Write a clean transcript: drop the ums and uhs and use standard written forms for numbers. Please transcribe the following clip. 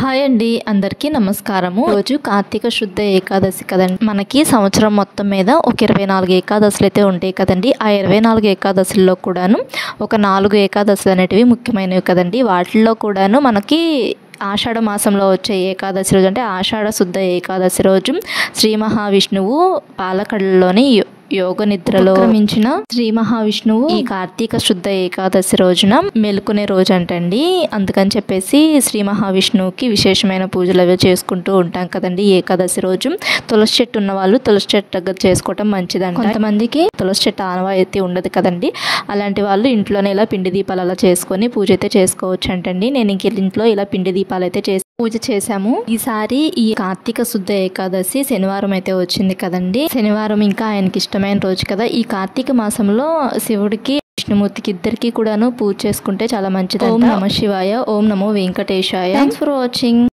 Hi అండి, అందరికీ నమస్కారము. రోజు కార్తీక శుద్ధ ఏకాదశి కదండి. మనకి సంవత్సరం మొత్తం మీద ఒక 24 ఏకాదశులు అయితే ఉంటాయి కదండి. ఆ 24 ఏకాదశుల్లో కూడాను ఒక 4 ఏకాదశులు అనేటివి ముఖ్యమైనవి కదండి. వాటిల్లో కూడాను మనకి ఆషాఢ మాసంలో వచ్చే ఏకాదశి రోజు అంటే ఆషాఢ శుద్ధ ఏకాదశి రోజు శ్రీ మహావిష్ణువు పాలకడలోని యోగ నిద్రలో మించిన శ్రీ మహావిష్ణువు ఈ కార్తీక శుద్ధ ఏకాదశి రోజున మెలుకునే రోజు అంటండి. అందుకని చెప్పేసి శ్రీ మహావిష్ణువుకి విశేషమైన పూజలు అవి చేసుకుంటూ ఉంటాం కదండి. ఏకాదశి రోజు తులసి చెట్టు ఉన్న వాళ్ళు తులసి చెట్టు దగ్గర చేసుకోవటం మంచిదంట. కొంతమందికి తులసి చెట్టు ఆనవాయితీ ఉండదు కదండి. అలాంటి వాళ్ళు ఇంట్లోనే ఇలా పిండి దీపాలు అలా చేసుకొని పూజ అయితే చేసుకోవచ్చు అంటండి. నేను ఇంక ఇంట్లో ఇలా పిండి దీపాలు అయితే చేసి పూజ చేశాము. ఈసారి ఈ కార్తీక శుద్ధ ఏకాదశి శనివారం అయితే వచ్చింది కదండి. శనివారం ఇంకా ఆయనకి ఇష్టమైన రోజు కదా. ఈ కార్తీక మాసంలో శివుడికి విష్ణుమూర్తికి ఇద్దరికి కూడాను పూజ చేసుకుంటే చాలా మంచిది. ఓం నమః శివాయ, ఓం నమో వెంకటేశాయ. Thanks for watching.